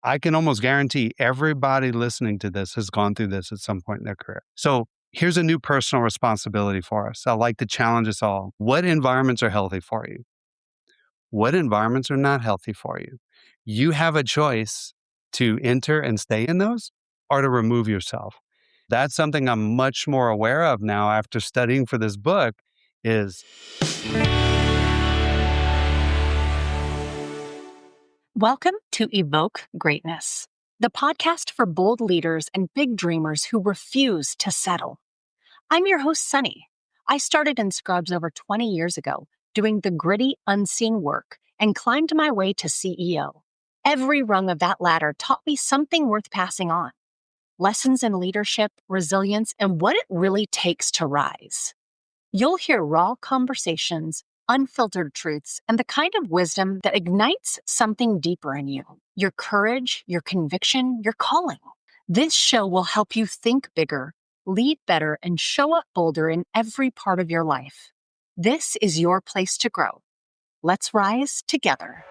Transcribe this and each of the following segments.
I can almost guarantee everybody listening to this has gone through this at some point in their career. So here's a new personal responsibility for us. I'd like to challenge us all. What environments are healthy for you? What environments are not healthy for you? You have a choice to enter and stay in those or to remove yourself. That's something I'm much more aware of now after studying for this book is Welcome to Evoke Greatness, the podcast for bold leaders and big dreamers who refuse to settle. I'm your host, Sonnie. I started in Scrubs over 20 years ago, doing the gritty, unseen work, and climbed my way to CEO. Every rung of that ladder taught me something worth passing on. Lessons in leadership, resilience, and what it really takes to rise. You'll hear raw conversations, unfiltered truths, and the kind of wisdom that ignites something deeper in you. Your courage, your conviction, your calling. This show will help you think bigger, lead better, and show up bolder in every part of your life. This is your place to grow. Let's rise together.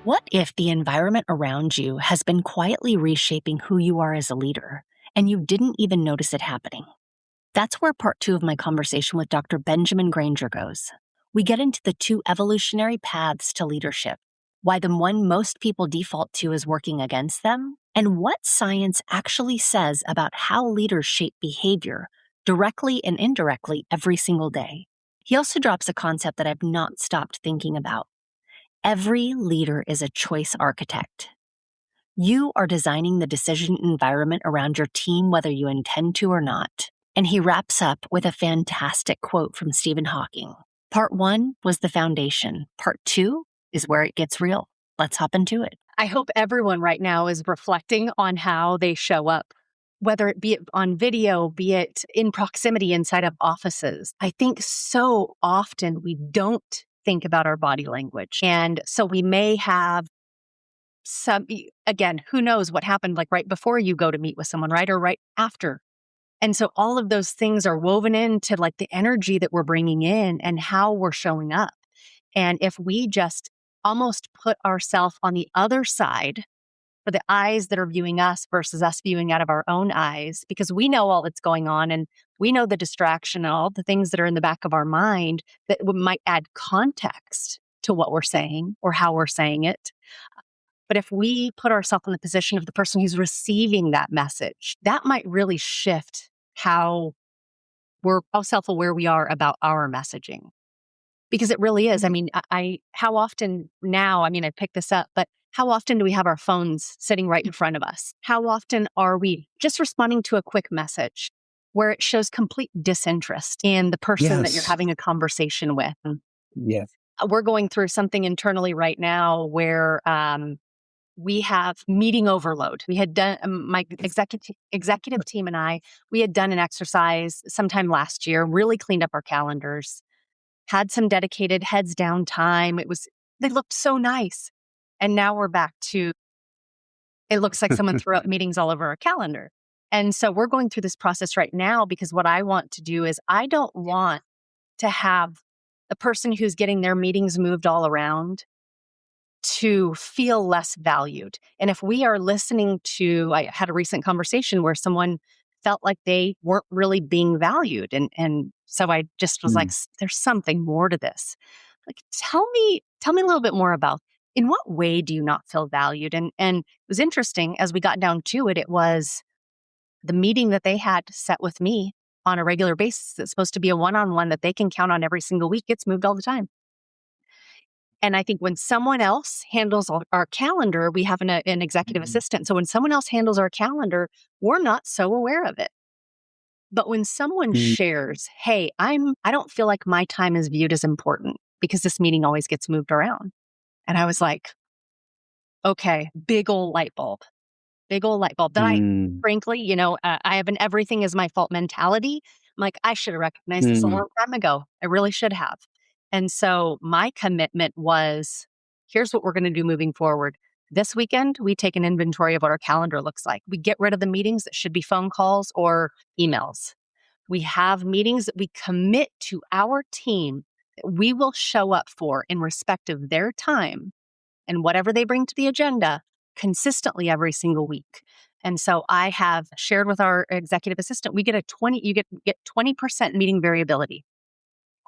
What if the environment around you has been quietly reshaping who you are as a leader, and you didn't even notice it happening? That's where part 2 of my conversation with Dr. Benjamin Granger goes. We get into the 2 evolutionary paths to leadership, why the one most people default to is working against them, and what science actually says about how leaders shape behavior directly and indirectly every single day. He also drops a concept that I've not stopped thinking about. Every leader is a choice architect. You are designing the decision environment around your team, whether you intend to or not. And he wraps up with a fantastic quote from Stephen Hawking. Part 1 was the foundation. Part 2 is where it gets real. Let's hop into it. I hope everyone right now is reflecting on how they show up, whether it be on video, be it in proximity inside of offices. I think so often we don't think about our body language. And so we may have some, again, who knows what happened like right before you go to meet with someone, right? Or right after. And so all of those things are woven into like the energy that we're bringing in and how we're showing up. And if we just almost put ourselves on the other side for the eyes that are viewing us versus us viewing out of our own eyes, because we know all that's going on and we know the distraction and all the things that are in the back of our mind that might add context to what we're saying or how we're saying it. But if we put ourselves in the position of the person who's receiving that message, that might really shift how self-aware we are about our messaging. Because it really is. I mean, how often now, I picked this up, but how often do we have our phones sitting right in front of us? How often are we just responding to a quick message where it shows complete disinterest in the person that you're having a conversation with? yes. We're going through something internally right now where we have meeting overload. We had done, my executive team and I, we had done an exercise sometime last year, really cleaned up our calendars, had some dedicated heads down time. They looked so nice. And now we're back to, it looks like someone threw up meetings all over our calendar. And so we're going through this process right now because what I want to do is I don't want to have a person who's getting their meetings moved all around to feel less valued. And if we are listening to, I had a recent conversation where someone felt like they weren't really being valued. And so I just was like, there's something more to this. Like, tell me a little bit more about, in what way do you not feel valued? And it was interesting as we got down to it, it was the meeting that they had set with me on a regular basis. It's supposed to be a one-on-one that they can count on every single week. Gets moved all the time. And I think when someone else handles our calendar, we have an executive assistant. So when someone else handles our calendar, we're not so aware of it. But when someone shares, hey, I don't feel like my time is viewed as important because this meeting always gets moved around. And I was like, okay, big old light bulb that I, frankly, I have an everything is my fault mentality. I'm like, I should have recognized this a long time ago. I really should have. And so my commitment was, here's what we're going to do moving forward. This weekend, we take an inventory of what our calendar looks like. We get rid of the meetings that should be phone calls or emails. We have meetings that we commit to our team that we will show up for in respect of their time and whatever they bring to the agenda consistently every single week. And so I have shared with our executive assistant, we get you get 20% meeting variability.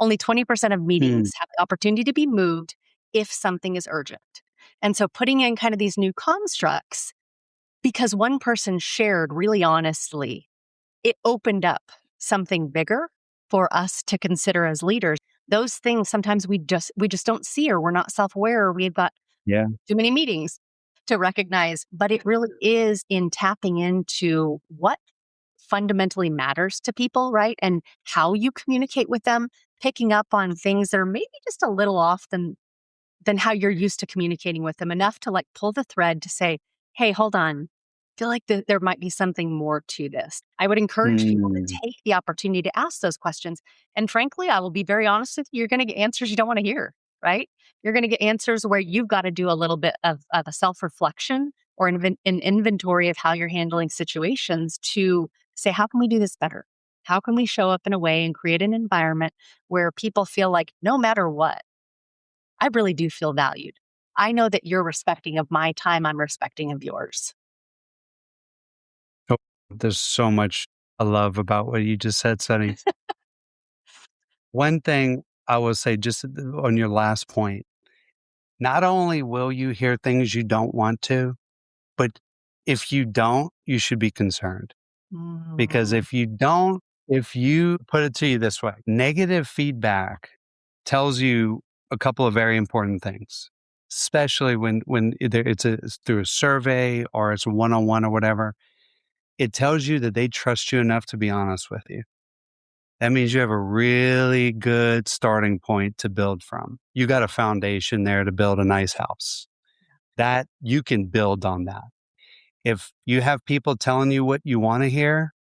Only 20% of Mm, meetings have the opportunity to be moved if something is urgent. And so putting in kind of these new constructs, because one person shared really honestly, it opened up something bigger for us to consider as leaders. Those things sometimes we just don't see, or we're not self-aware, or we've got yeah. too many meetings to recognize, but it really is in tapping into what fundamentally matters to people, right? And how you communicate with them, picking up on things that are maybe just a little off than how you're used to communicating with them, enough to like pull the thread to say, hey, hold on. I feel like there might be something more to this. I would encourage people to Mm, take the opportunity to ask those questions. And frankly, I will be very honest with you, you're going to get answers you don't want to hear, right? You're going to get answers where you've got to do a little bit of a self reflection or an inventory of how you're handling situations to say, how can we do this better? How can we show up in a way and create an environment where people feel like no matter what, I really do feel valued. I know that you're respecting of my time, I'm respecting of yours. oh, there's so much I love about what you just said, Sonny. One thing I will say just on your last point, not only will you hear things you don't want to, but if you don't, you should be concerned. Because Mm, if you don't, if you put it to you this way, negative feedback tells you a couple of very important things, especially when either it's through a survey or it's one on one or whatever. It tells you that they trust you enough to be honest with you. That means you have a really good starting point to build from. You got a foundation there to build a nice house. That you can build on that. If you have people telling you what you want to hear,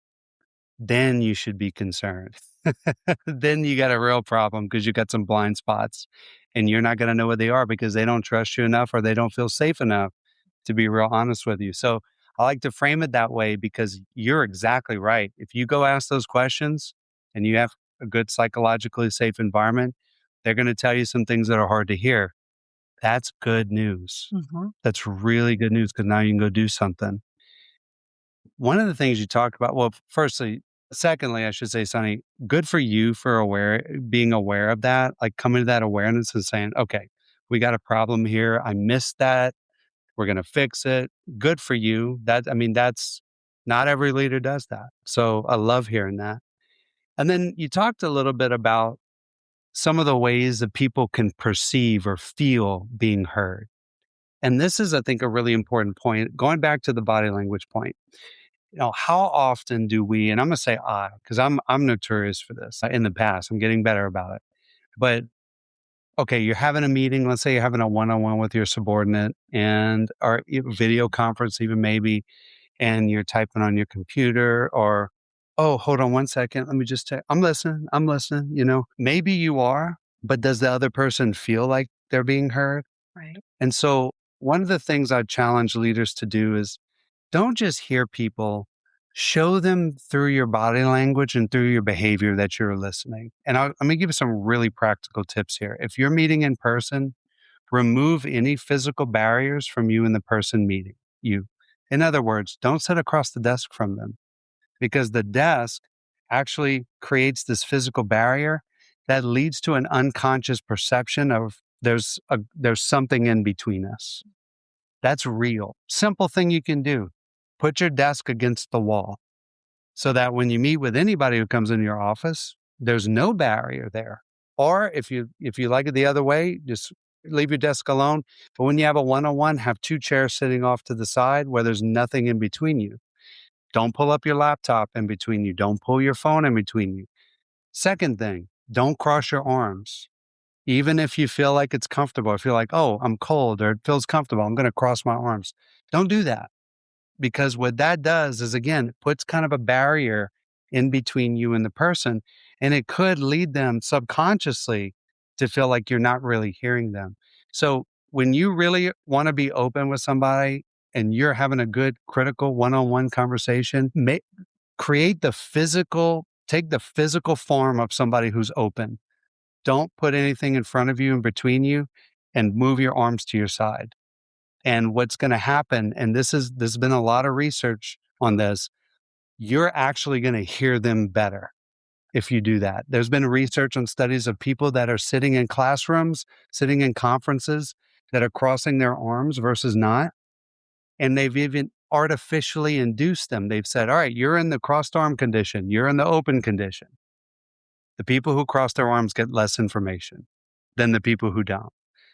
then you should be concerned. Then you got a real problem because you got some blind spots and you're not going to know what they are because they don't trust you enough or they don't feel safe enough to be real honest with you. So I like to frame it that way because you're exactly right. If you go ask those questions and you have a good psychologically safe environment, they're going to tell you some things that are hard to hear. That's good news. mhm, That's really good news because now you can go do something. One of the things you talked about, well, secondly, I should say, Sonny, good for you for being aware of that, like coming to that awareness and saying, okay, we got a problem here. I missed that. We're going to fix it. Good for you. That's not every leader does that. So I love hearing that. And then you talked a little bit about some of the ways that people can perceive or feel being heard. And this is, I think, a really important point. Going back to the body language point, how often do we, and I'm going to say because I'm notorious for this in the past, I'm getting better about it. But okay, you're having a meeting, let's say you're having a one-on-one with your subordinate or video conference even maybe, and you're typing on your computer or, oh, hold on one second. Let me just check. I'm listening, maybe you are, but does the other person feel like they're being heard? right. And so one of the things I challenge leaders to do is don't just hear people, show them through your body language and through your behavior that you're listening. And I'm going to give you some really practical tips here. If you're meeting in person, remove any physical barriers from you and the person meeting you. In other words, don't sit across the desk from them because the desk actually creates this physical barrier that leads to an unconscious perception of there's something in between us. That's real. Simple thing you can do. Put your desk against the wall so that when you meet with anybody who comes into your office, there's no barrier there. Or if you like it the other way, just leave your desk alone. But when you have a one-on-one, have two chairs sitting off to the side where there's nothing in between you. Don't pull up your laptop in between you. Don't pull your phone in between you. Second thing, don't cross your arms. Even if you feel like it's comfortable, if you're like, oh, I'm cold or it feels comfortable, I'm going to cross my arms. Don't do that because what that does is, again, it puts kind of a barrier in between you and the person. And it could lead them subconsciously to feel like you're not really hearing them. So when you really want to be open with somebody and you're having a good critical one-on-one conversation, create the physical Take the physical form of somebody who's open. Don't put anything in front of you and between you, and move your arms to your side. And what's going to happen, and there's been a lot of research on this, you're actually going to hear them better if you do that. There's been research on studies of people that are sitting in classrooms, sitting in conferences that are crossing their arms versus not. And they've even artificially induced them. They've said, all right, you're in the crossed arm condition, you're in the open condition. The people who cross their arms get less information than the people who don't.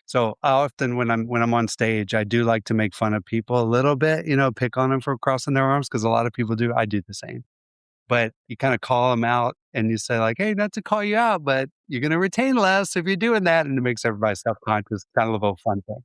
So I often, when I'm on stage, I do like to make fun of people a little bit, pick on them for crossing their arms because a lot of people do. I do the same. But you kind of call them out and you say like, hey, not to call you out, but you're going to retain less if you're doing that. And it makes everybody self-conscious. Kind of a fun thing.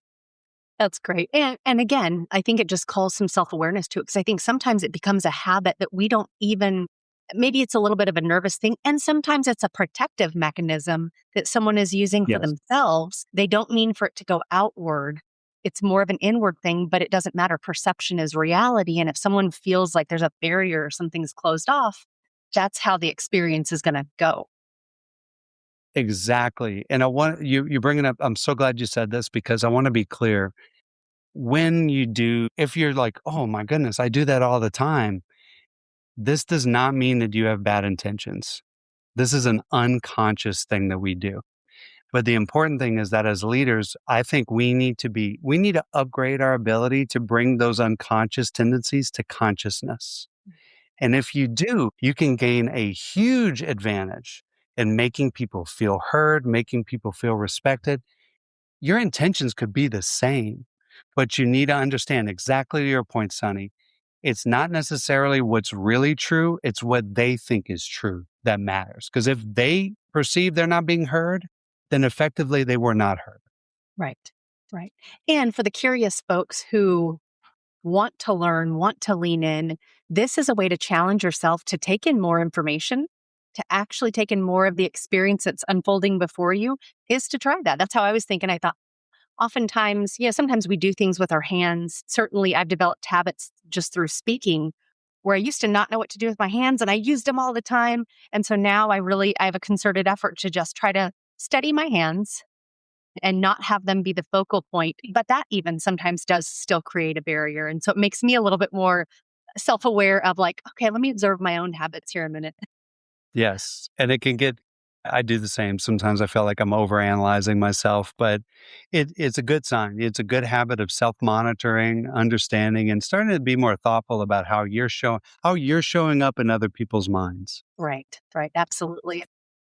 That's great. And again, I think it just calls some self-awareness to it because I think sometimes it becomes a habit that we don't even, maybe it's a little bit of a nervous thing. And sometimes it's a protective mechanism that someone is using for Yes, themselves. They don't mean for it to go outward. It's more of an inward thing, but it doesn't matter. Perception is reality. And if someone feels like there's a barrier or something's closed off, that's how the experience is going to go. exactly. And I want you bringing up, I'm so glad you said this because I want to be clear. When you do, if you're like, oh my goodness, I do that all the time, this does not mean that you have bad intentions. This is an unconscious thing that we do. But the important thing is that as leaders, I think we need to upgrade our ability to bring those unconscious tendencies to consciousness. And if you do, you can gain a huge advantage in making people feel heard, making people feel respected. Your intentions could be the same, but you need to understand exactly your point, Sonny. It's not necessarily what's really true, it's what they think is true that matters. Because if they perceive they're not being heard, then effectively they were not heard. Right. Right. And for the curious folks who want to learn, want to lean in, this is a way to challenge yourself to take in more information, to actually take in more of the experience that's unfolding before you, is to try that. That's how I was thinking. I thought oftentimes, sometimes we do things with our hands. Certainly, I've developed habits just through speaking where I used to not know what to do with my hands and I used them all the time. And so now I have a concerted effort to just try to steady my hands and not have them be the focal point. But that even sometimes does still create a barrier. And so it makes me a little bit more self aware of like, okay, let me observe my own habits here a minute. Yes. And it can get, I do the same. Sometimes I feel like I'm overanalyzing myself, but it's a good sign. It's a good habit of self monitoring, understanding, and starting to be more thoughtful about how you're showing up in other people's minds. Right, right. Absolutely.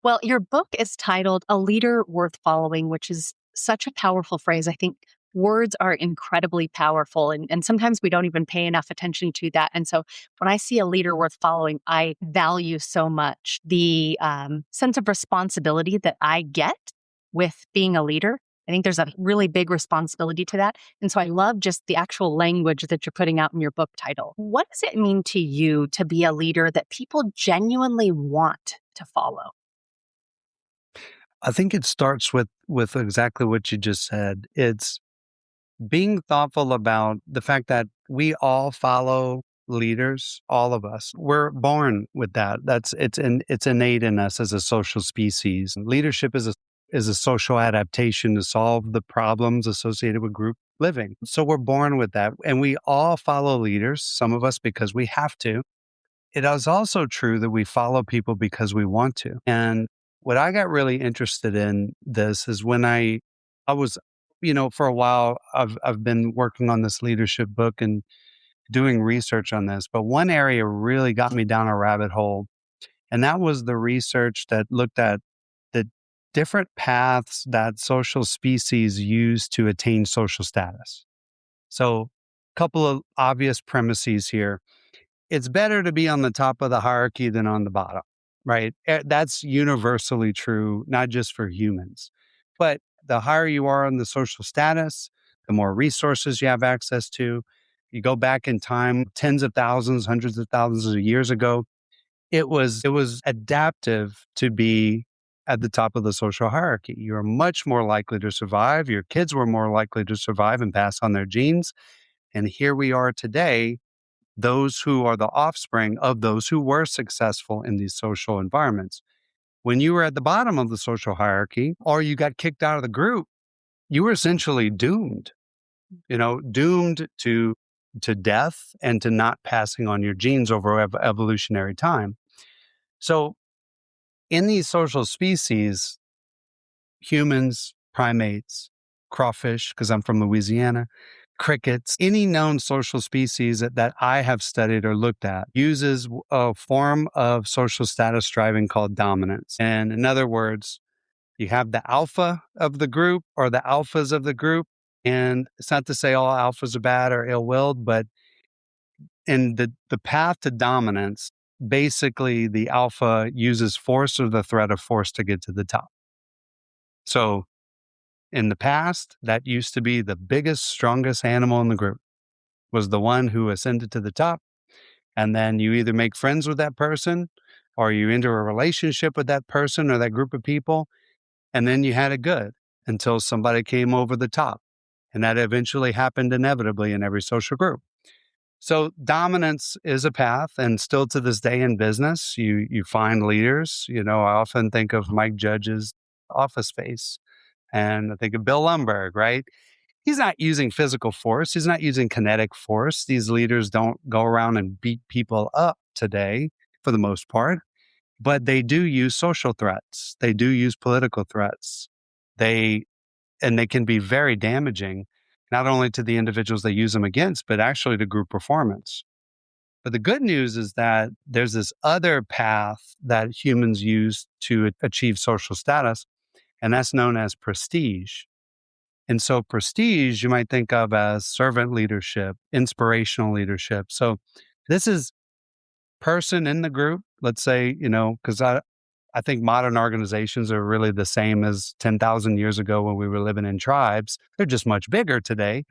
Well, your book is titled A Leader Worth Following, which is such a powerful phrase. I think words are incredibly powerful, and sometimes we don't even pay enough attention to that. And so when I see a leader worth following, I value so much the sense of responsibility that I get with being a leader. I think there's a really big responsibility to that. And so I love just the actual language that you're putting out in your book title. What does it mean to you to be a leader that people genuinely want to follow? I think it starts with exactly what you just said. It's being thoughtful about the fact that we all follow leaders, all of us. We're born with that. It's innate in us as a social species. Leadership is a social adaptation to solve the problems associated with group living. So we're born with that. And we all follow leaders, some of us because we have to. It is also true that we follow people because we want to. And what I got really interested in this is when I was, for a while I've been working on this leadership book and doing research on this, but one area really got me down a rabbit hole, and that was the research that looked at the different paths that social species use to attain social status. So, a couple of obvious premises here. It's better to be on the top of the hierarchy than on the bottom, right? That's universally true, not just for humans. But the higher you are on the social status, the more resources you have access to. You go back in time, tens of thousands, hundreds of thousands of years ago, it was adaptive to be at the top of the social hierarchy. You're much more likely to survive. Your kids were more likely to survive and pass on their genes. And here we are today those who are the offspring of those who were successful in these social environments. When you were at the bottom of the social hierarchy or you got kicked out of the group, you were essentially doomed, doomed to death and to not passing on your genes over evolutionary time. So in these social species, humans, primates, crawfish, because I'm from Louisiana, crickets, any known social species that I have studied or looked at uses a form of social status striving called dominance. And in other words, you have the alpha of the group or the alphas of the group. And it's not to say all alphas are bad or ill-willed, but in the path to dominance, basically the alpha uses force or the threat of force to get to the top. So in the past, that used to be the biggest, strongest animal in the group, was the one who ascended to the top. And then you either make friends with that person or you enter a relationship with that person or that group of people. And then you had it good until somebody came over the top. And that eventually happened inevitably in every social group. So dominance is a path, and still to this day in business, you find leaders. I often think of Mike Judge's Office Space, and I think of Bill Lumberg, right? He's not using physical force. He's not using kinetic force. These leaders don't go around and beat people up today for the most part, but they do use social threats. They do use political threats. And they can be very damaging, not only to the individuals they use them against, but actually to group performance. But the good news is that there's this other path that humans use to achieve social status, and that's known as prestige. And so prestige, you might think of as servant leadership, inspirational leadership. So this is person in the group, let's say, because I think modern organizations are really the same as 10,000 years ago when we were living in tribes. They're just much bigger today.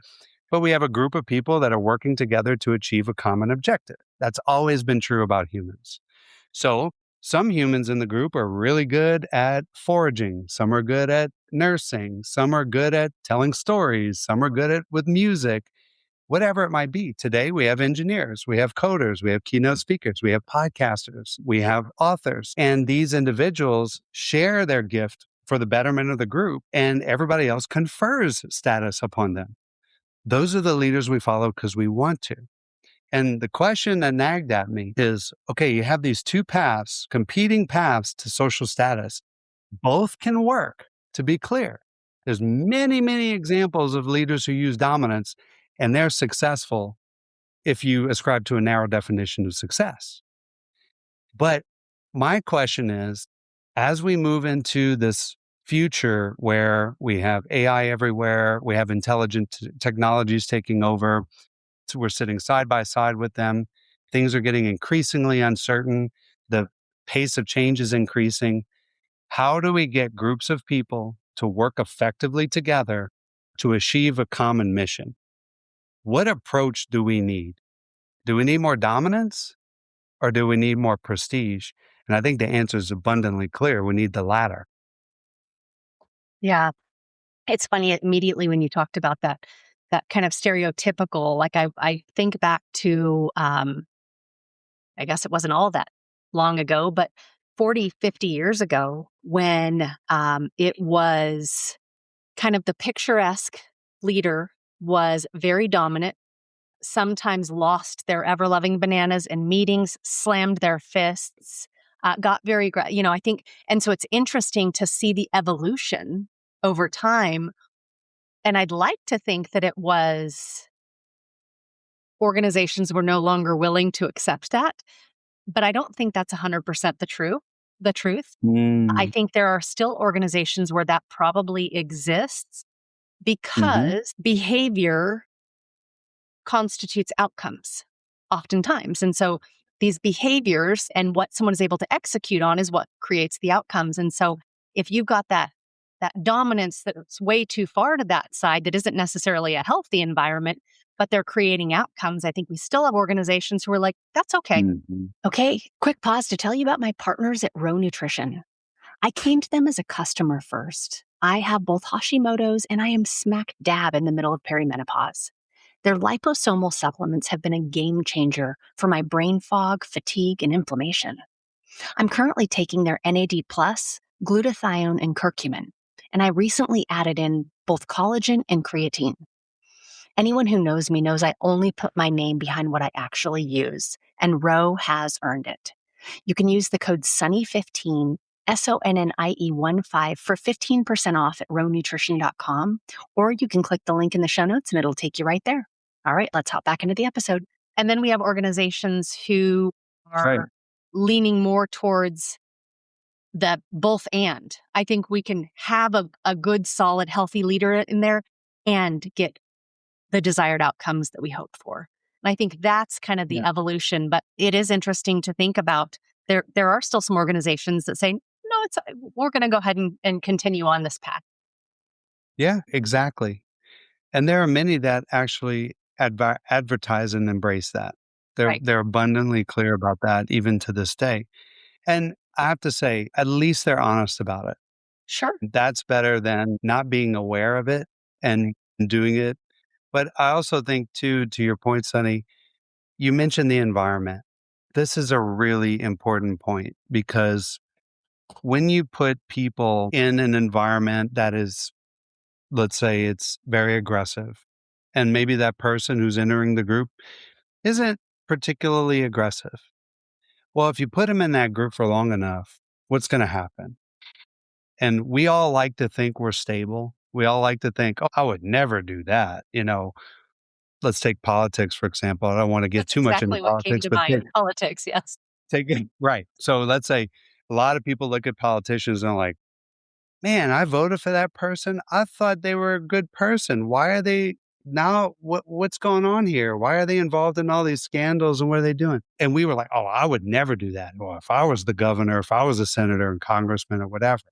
But we have a group of people that are working together to achieve a common objective. That's always been true about humans. So some humans in the group are really good at foraging. Some are good at nursing. Some are good at telling stories. Some are good at with music, whatever it might be. Today, we have engineers, we have coders, we have keynote speakers, we have podcasters, we have authors. And these individuals share their gift for the betterment of the group, and everybody else confers status upon them. Those are the leaders we follow because we want to. And the question that nagged at me is, okay, you have these two paths, competing paths to social status. Both can work, to be clear. There's many, many examples of leaders who use dominance, and they're successful if you ascribe to a narrow definition of success. But my question is, as we move into this future where we have AI everywhere, we have intelligent technologies taking over, so we're sitting side by side with them, things are getting increasingly uncertain, the pace of change is increasing. How do we get groups of people to work effectively together to achieve a common mission? What approach do we need? Do we need more dominance or do we need more prestige? And I think the answer is abundantly clear. We need the latter. Yeah. It's funny immediately when you talked about that kind of stereotypical, like I think back to, I guess it wasn't all that long ago, but 40, 50 years ago when it was kind of the picturesque leader was very dominant, sometimes lost their ever-loving bananas in meetings, slammed their fists, got very, I think, and so it's interesting to see the evolution over time. And I'd like to think that it was organizations were no longer willing to accept that, but I don't think that's 100% the truth. I Mm. think there are still organizations where that probably exists Hmm. because behavior constitutes outcomes oftentimes. And so these behaviors and what someone is able to execute on is what creates the outcomes. And so if you've got that dominance that's way too far to that side that isn't necessarily a healthy environment, but they're creating outcomes, I think we still have organizations who are like, that's okay. Hmm. Okay, quick pause to tell you about my partners at Row Nutrition. I came to them as a customer first. I have both Hashimoto's and I am smack dab in the middle of perimenopause. Their liposomal supplements have been a game changer for my brain fog, fatigue, and inflammation. I'm currently taking their NAD+, glutathione, and curcumin, and I recently added in both collagen and creatine. Anyone who knows me knows I only put my name behind what I actually use, and Ro has earned it. You can use the code SONNIE15, SONNIE15 for 15% off at rownutrition.com, or you can click the link in the show notes and it'll take you right there. All right, let's hop back into the episode. And then we have organizations who Right. are leaning more towards the both and. I think we can have a good, solid, healthy leader in there and get the desired outcomes that we hope for. And I think that's kind of the Yeah. evolution, but it is interesting to think about. There are still some organizations that say, no, we're going to go ahead and continue on this path. Yeah, exactly. And there are many that actually advertise and embrace that. Right. They're abundantly clear about that even to this day. And I have to say, at least they're honest about it. Sure. That's better than not being aware of it and doing it. But I also think too, to your point, Sonny, you mentioned the environment. This is a really important point because when you put people in an environment that is, let's say it's very aggressive, and maybe that person who's entering the group isn't particularly aggressive. Well, if you put them in that group for long enough, what's going to happen? And we all like to think we're stable. We all like to think, oh, I would never do that. Let's take politics, for example. I don't want to get That's too much into exactly what came politics, to but mind. Politics, yes. take it right. So let's say a lot of people look at politicians and are like, man, I voted for that person. I thought they were a good person. Why are they now? What's going on here? Why are they involved in all these scandals and what are they doing? And we were like, oh, I would never do that. Or if I was the governor, if I was a senator and congressman or whatever.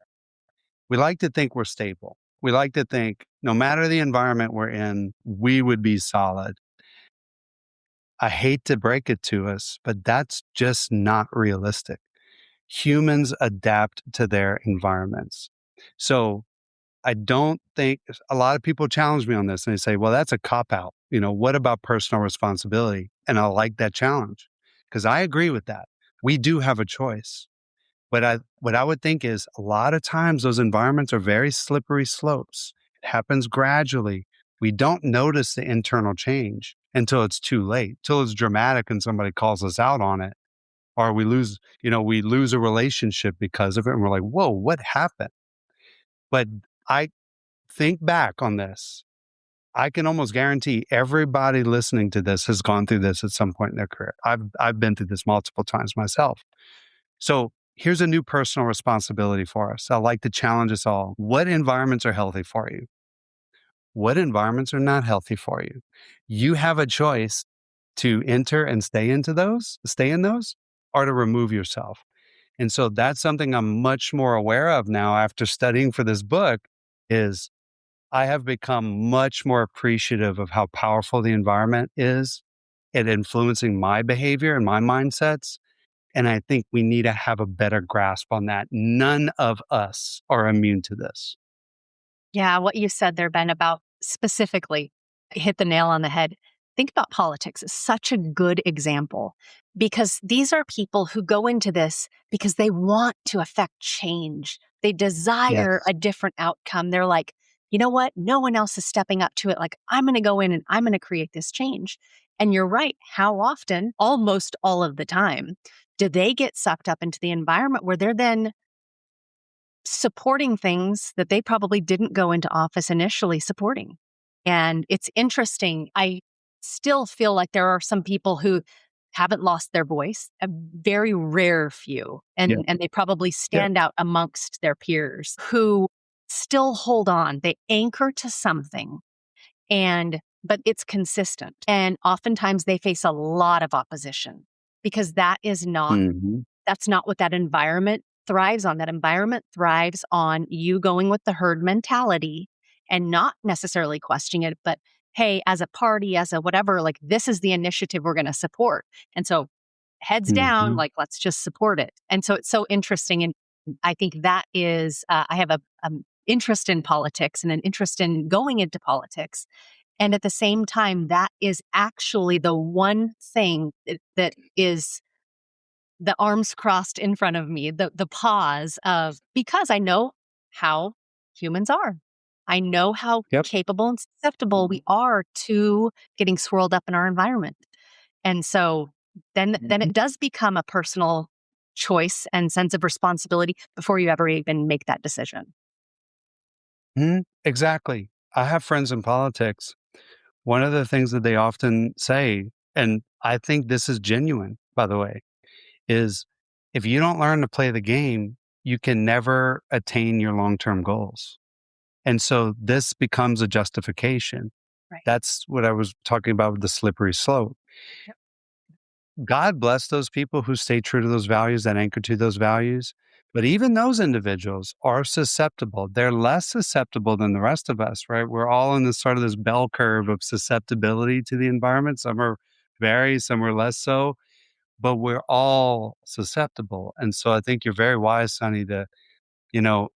We like to think we're stable. We like to think no matter the environment we're in, we would be solid. I hate to break it to us, but that's just not realistic. Humans adapt to their environments. So I don't think a lot of people challenge me on this and they say, well, that's a cop out. What about personal responsibility? And I like that challenge because I agree with that. We do have a choice. What I would think is a lot of times those environments are very slippery slopes. It happens gradually. We don't notice the internal change until it's too late, till it's dramatic and somebody calls us out on it. Or we lose a relationship because of it. And we're like, whoa, what happened? But I think back on this. I can almost guarantee everybody listening to this has gone through this at some point in their career. I've been through this multiple times myself. So here's a new personal responsibility for us. I like to challenge us all. What environments are healthy for you? What environments are not healthy for you? You have a choice to enter and stay in those, or to remove yourself. And so that's something I'm much more aware of now after studying for this book is I have become much more appreciative of how powerful the environment is at influencing my behavior and my mindsets. And I think we need to have a better grasp on that. None of us are immune to this. Yeah, what you said there, Ben, about specifically hit the nail on the head. Think about politics as such a good example because these are people who go into this because they want to affect change. They desire Yes. a different outcome. They're like, you know what? No one else is stepping up to it. Like, I'm going to go in and I'm going to create this change. And you're right. How often, almost all of the time, do they get sucked up into the environment where they're then supporting things that they probably didn't go into office initially supporting. And it's interesting. I still feel like there are some people who haven't lost their voice, a very rare few, Yeah. and they probably Yeah. stand out amongst their peers who still hold on. They anchor to something but it's consistent. And oftentimes they face a lot of opposition because Mhm. that's not what that environment thrives on. That environment thrives on you going with the herd mentality and not necessarily questioning it, but hey, as a party, as a whatever, like this is the initiative we're going to support. And so heads down, Mhm. like let's just support it. And so it's so interesting. And I think that is, I have a interest in politics and an interest in going into politics. And at the same time, that is actually the one thing that is the arms crossed in front of me, the pause of, because I know how humans are. I know how Yep. capable and susceptible we are to getting swirled up in our environment. And so then it does become a personal choice and sense of responsibility before you ever even make that decision. Exactly. I have friends in politics. One of the things that they often say, and I think this is genuine, by the way, is if you don't learn to play the game, you can never attain your long term goals. And so this becomes a justification. Right. That's what I was talking about with the slippery slope. Yep. God bless those people who stay true to those values, that anchor to those values. But even those individuals are susceptible. They're less susceptible than the rest of us, right? We're all in this sort of this bell curve of susceptibility to the environment. Some are very, some are less so, but we're all susceptible. And so I think you're very wise, Sonny, to, you know,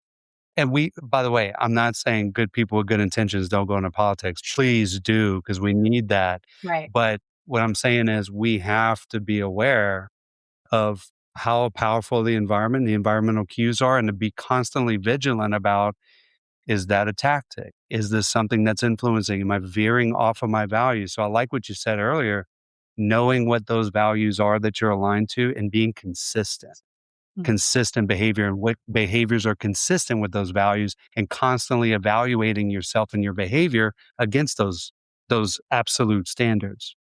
and we, by the way, I'm not saying good people with good intentions don't go into politics. Please do, because we need that. Right. But what I'm saying is we have to be aware of how powerful the environment, the environmental cues are, and to be constantly vigilant about, is that a tactic? Is this something that's influencing? Am I veering off of my values? So I like what you said earlier, knowing what those values are that you're aligned to and being consistent. Mm. Consistent behavior and what behaviors are consistent with those values, and constantly evaluating yourself and your behavior against those absolute standards.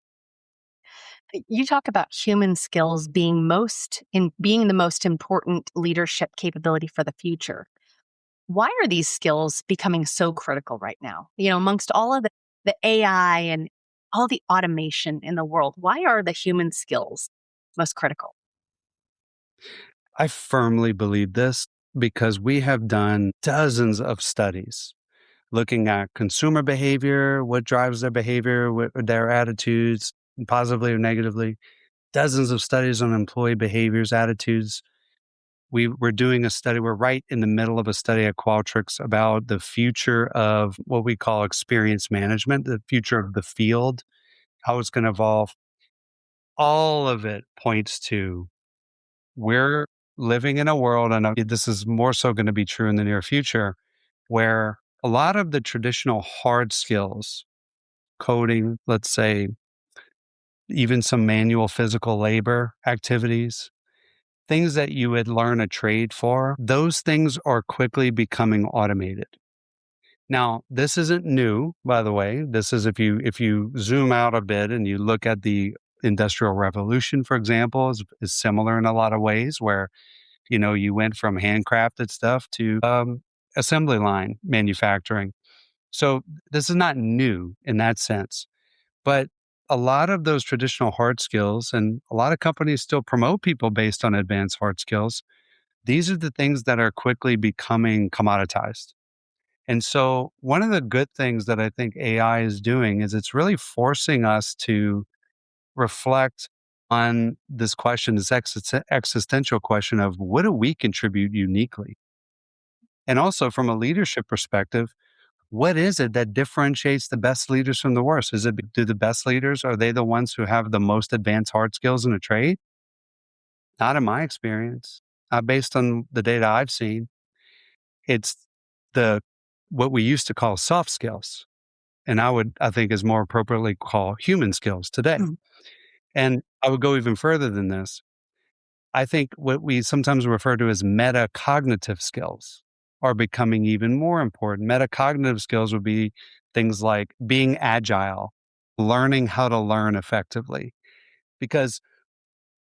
You talk about human skills being the most important leadership capability for the future. Why are these skills becoming so critical right now? Amongst all of the AI and all the automation in the world, why are the human skills most critical? I firmly believe this because we have done dozens of studies looking at consumer behavior, what drives their behavior, what their attitudes, positively or negatively. Dozens of studies on employee behaviors, attitudes. We're doing a study. We're right in the middle of a study at Qualtrics about the future of what we call experience management, the future of the field, how it's going to evolve. All of it points to, we're living in a world, and this is more so going to be true in the near future, where a lot of the traditional hard skills, coding, let's say, even some manual physical labor activities, things that you would learn a trade for, those things are quickly becoming automated. Now, this isn't new, by the way. This is, if you zoom out a bit and you look at the Industrial Revolution, for example, is similar in a lot of ways, where you went from handcrafted stuff to assembly line manufacturing. So this is not new in that sense. But a lot of those traditional hard skills, and a lot of companies still promote people based on advanced hard skills, these are the things that are quickly becoming commoditized. And so, one of the good things that I think AI is doing is it's really forcing us to reflect on this question, this existential question of, what do we contribute uniquely? And also, from a leadership perspective, what is it that differentiates the best leaders from the worst? Do the best leaders, are they the ones who have the most advanced hard skills in a trade? Not in my experience. Based on the data I've seen, it's the what we used to call soft skills, and I think is more appropriately call human skills today. Mm. And I would go even further than this. I think what we sometimes refer to as metacognitive skills are becoming even more important. Metacognitive skills would be things like being agile, learning how to learn effectively. Because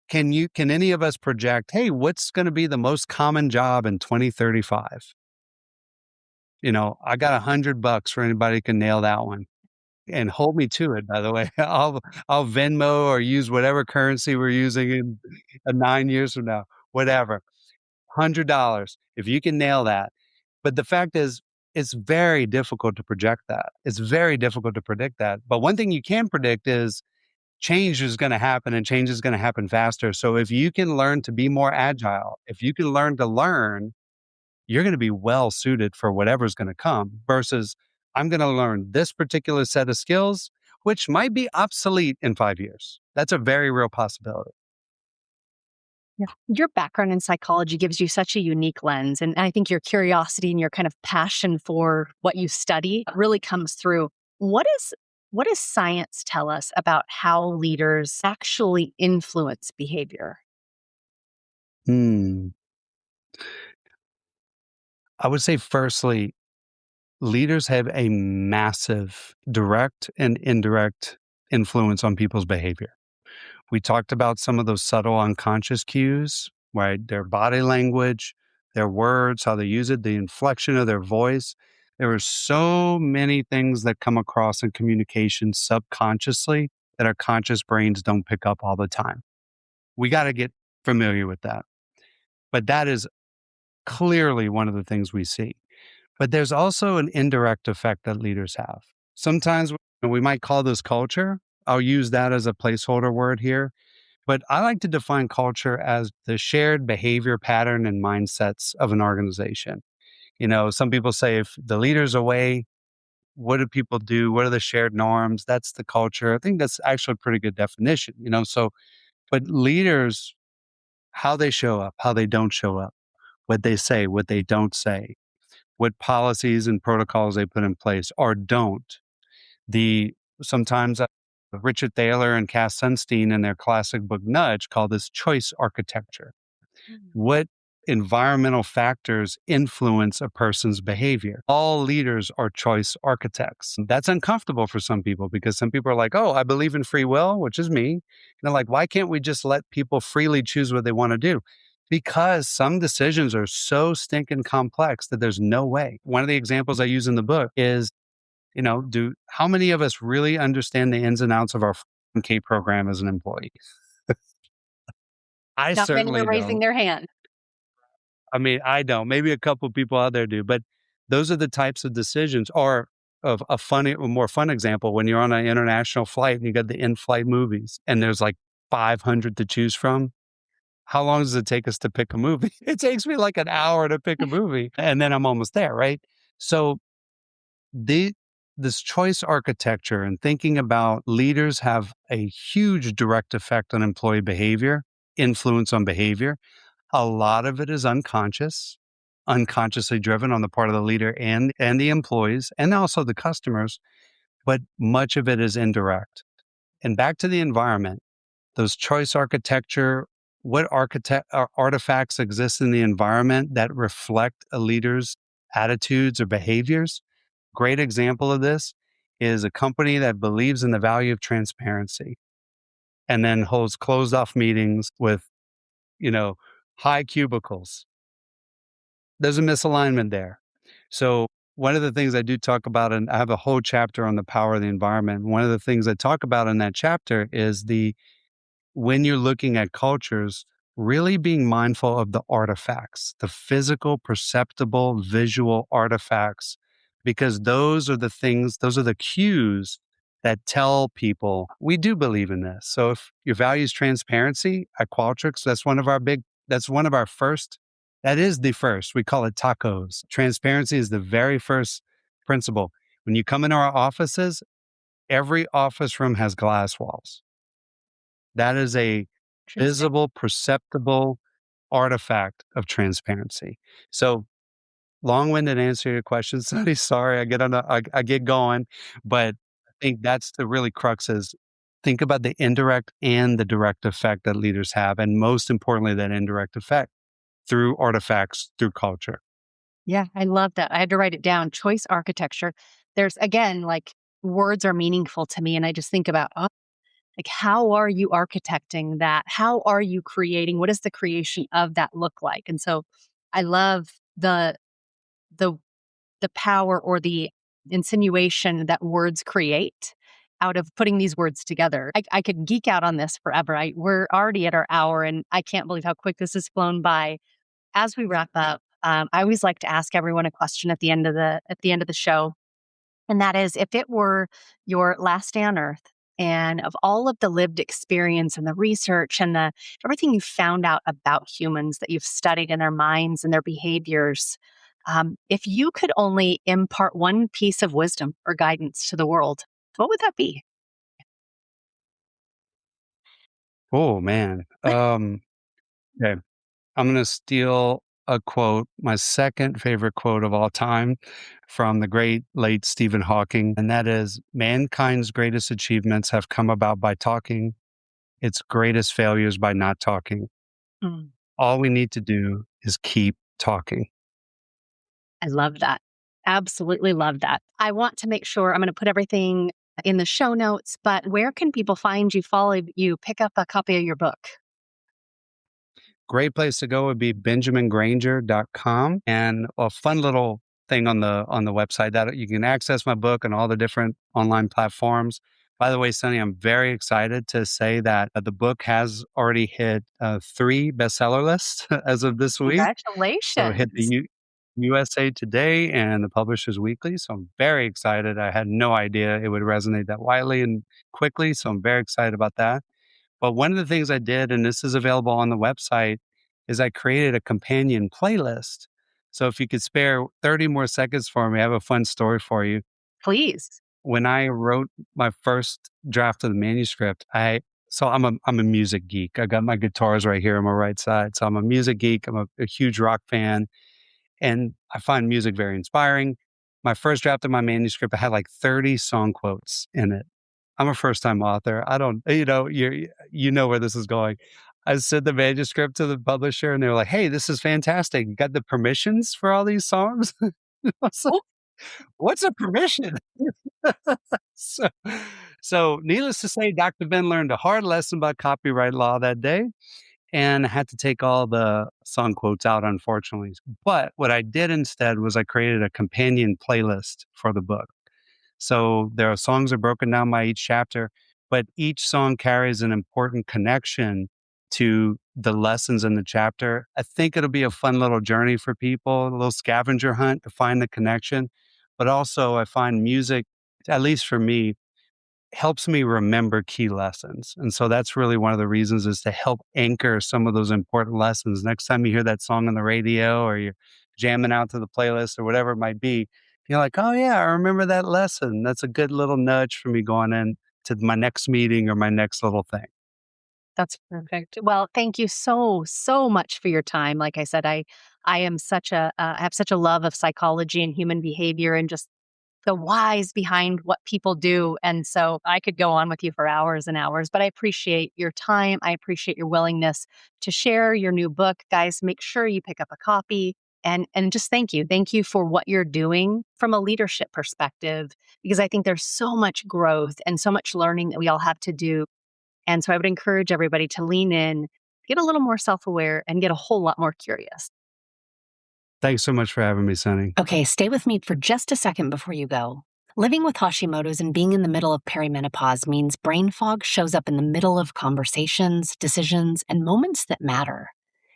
can any of us project, hey, what's going to be the most common job in 2035? I got $100 for anybody who can nail that one. And hold me to it, by the way. I'll Venmo or use whatever currency we're using in 9 years from now, whatever. $100 if you can nail that. But the fact is, it's very difficult to project that. It's very difficult to predict that. But one thing you can predict is change is going to happen, and change is going to happen faster. So if you can learn to be more agile, if you can learn to learn, you're going to be well suited for whatever's going to come versus I'm going to learn this particular set of skills, which might be obsolete in 5 years. That's a very real possibility. Yeah. Your background in psychology gives you such a unique lens. And I think your curiosity and your kind of passion for what you study really comes through. What does science tell us about how leaders actually influence behavior? Hmm. I would say, firstly, leaders have a massive direct and indirect influence on people's behavior. We talked about some of those subtle unconscious cues, right? Their body language, their words, how they use it, the inflection of their voice. There are so many things that come across in communication subconsciously that our conscious brains don't pick up all the time. We got to get familiar with that. But that is clearly one of the things we see. But there's also an indirect effect that leaders have. Sometimes we might call this culture. I'll use that as a placeholder word here. But I like to define culture as the shared behavior pattern and mindsets of an organization. Some people say if the leader's away, what do people do? What are the shared norms? That's the culture. I think that's actually a pretty good definition. But leaders, how they show up, how they don't show up, what they say, what they don't say, what policies and protocols they put in place or don't. The sometimes Richard Thaler and Cass Sunstein in their classic book Nudge call this choice architecture. Mm. What environmental factors influence a person's behavior? All leaders are choice architects. That's uncomfortable for some people because some people are like, oh, I believe in free will, which is me. And they're like, why can't we just let people freely choose what they want to do? Because some decisions are so stinking complex that there's no way. One of the examples I use in the book is, how many of us really understand the ins and outs of our 401k program as an employee? I Not many are certainly raising don't. their hand. I mean, I don't. Maybe a couple people out there do, but those are the types of decisions. Or of a more fun example, when you're on an international flight and you got the in-flight movies, and there's like 500 to choose from. How long does it take us to pick a movie? It takes me like an hour to pick a movie, and then I'm almost there, right? So the this choice architecture and thinking about leaders have a huge direct effect on employee behavior, influence on behavior. A lot of it is unconsciously driven on the part of the leader and the employees and also the customers, but much of it is indirect. And back to the environment, those choice architecture, what artifacts exist in the environment that reflect a leader's attitudes or behaviors? Great example of this is a company that believes in the value of transparency and then holds closed off meetings with, you know, high cubicles. There's a misalignment there. So one of the things I do talk about, and I have a whole chapter on the power of the environment. One of the things I talk about in that chapter is when you're looking at cultures, really being mindful of the artifacts, the physical, perceptible, visual artifacts, because those are the cues that tell people we do believe in this. So if your value is transparency at Qualtrics, that's one of our first, that is the first. We call it tacos. Transparency is the very first principle. When you come into our offices, every office room has glass walls. That is a Interesting. visible, perceptible artifact of transparency. So, long-winded answer to your question, Sonny. Sorry, I get going, but I think that's the really crux is think about the indirect and the direct effect that leaders have, and most importantly, that indirect effect through artifacts, through culture. Yeah, I love that. I had to write it down. Choice architecture. There's again, like words are meaningful to me. And I just think about, like, how are you architecting that? How are you creating? What does the creation of that look like? And so I love the the power or the insinuation that words create out of putting these words together. I could geek out on this forever. We're already at our hour and I can't believe how quick this has flown by. As we wrap up, I always like to ask everyone a question at the end of the show, and that is, if it were your last day on Earth, and of all of the lived experience and the research and the everything you found out about humans that you've studied in their minds and their behaviors, If you could only impart one piece of wisdom or guidance to the world, what would that be? Oh, man. Okay. I'm going to steal a quote, my second favorite quote of all time from the great late Stephen Hawking. And that is mankind's greatest achievements have come about by talking, its greatest failures by not talking. Mm, All we need to do is keep talking. I love that. Absolutely love that. I want to make sure I'm going to put everything in the show notes, but where can people find you, follow you, pick up a copy of your book? Great place to go would be benjamingranger.com, and a fun little thing on the website that you can access my book on all the different online platforms. By the way, Sonny, I'm very excited to say that the book has already hit 3 bestseller lists as of this week. So it hit the Congratulations. USA Today and the Publishers Weekly. So I'm very excited. I had no idea it would resonate that widely and quickly. So I'm very excited about that. But one of the things I did, and this is available on the website, is I created a companion playlist. So if you could spare 30 more seconds for me, I have a fun story for you. Please. When I wrote my first draft of the manuscript, I'm a music geek. I got my guitars right here on my right side. So I'm a music geek. I'm a huge rock fan, and I find music very inspiring. My first draft of my manuscript, I had like 30 song quotes in it. I'm a first time author. I don't, you know where this is going. I sent the manuscript to the publisher and they were like, "Hey, this is fantastic. You got the permissions for all these songs?" I was like, Oh, "What's a permission?" so, so needless to say, Dr. Ben learned a hard lesson about copyright law that day and had to take all the song quotes out, unfortunately. But what I did instead was I created a companion playlist for the book. So there are songs are broken down by each chapter, but each song carries an important connection to the lessons in the chapter. I think it'll be a fun little journey for people, a little scavenger hunt to find the connection. But also, I find music, at least for me, helps me remember key lessons. And so that's really one of the reasons is to help anchor some of those important lessons. Next time you hear that song on the radio or you're jamming out to the playlist or whatever it might be, you're like, oh, yeah, I remember that lesson. That's a good little nudge for me going in to my next meeting or my next little thing. that's perfect. Well, thank you so, so much for your time. Like I said, I am I have such a love of psychology and human behavior and just the whys behind what people do. And so I could go on with you for hours and hours, but I appreciate your time. I appreciate your willingness to share your new book. Guys, make sure you pick up a copy and just thank you. Thank you for what you're doing from a leadership perspective, because I think there's so much growth and so much learning that we all have to do. And so I would encourage everybody to lean in, get a little more self aware, and get a whole lot more curious. Thanks so much for having me, Sunny. Okay, stay with me for just a second before you go. Living with Hashimoto's and being in the middle of perimenopause means brain fog shows up in the middle of conversations, decisions, and moments that matter.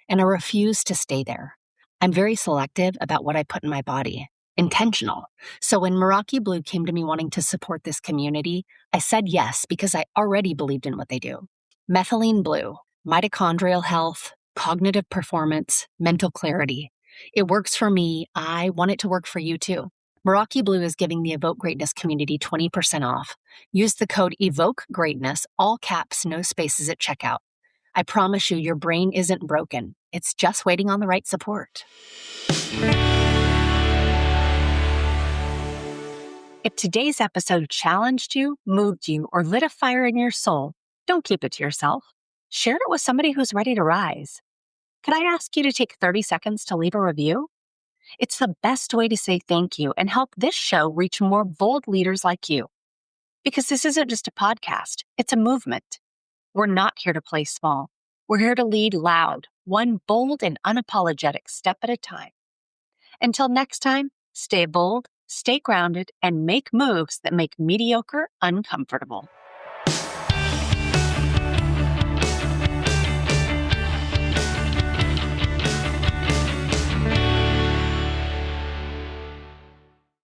And I refuse to stay there. I'm very selective about what I put in my body, intentional. So when Meraki Blue came to me wanting to support this community, I said yes because I already believed in what they do. Methylene Blue, mitochondrial health, cognitive performance, mental clarity. It works for me. I want it to work for you too. Meraki Blue is giving the Evoke Greatness community 20% off. Use the code EVOKE GREATNESS, all caps, no spaces at checkout. I promise you, your brain isn't broken. It's just waiting on the right support. If today's episode challenged you, moved you, or lit a fire in your soul, don't keep it to yourself. Share it with somebody who's ready to rise. Could I ask you to take 30 seconds to leave a review? It's the best way to say thank you and help this show reach more bold leaders like you. Because this isn't just a podcast, it's a movement. We're not here to play small. We're here to lead loud, one bold and unapologetic step at a time. Until next time, stay bold, stay grounded, and make moves that make mediocre uncomfortable.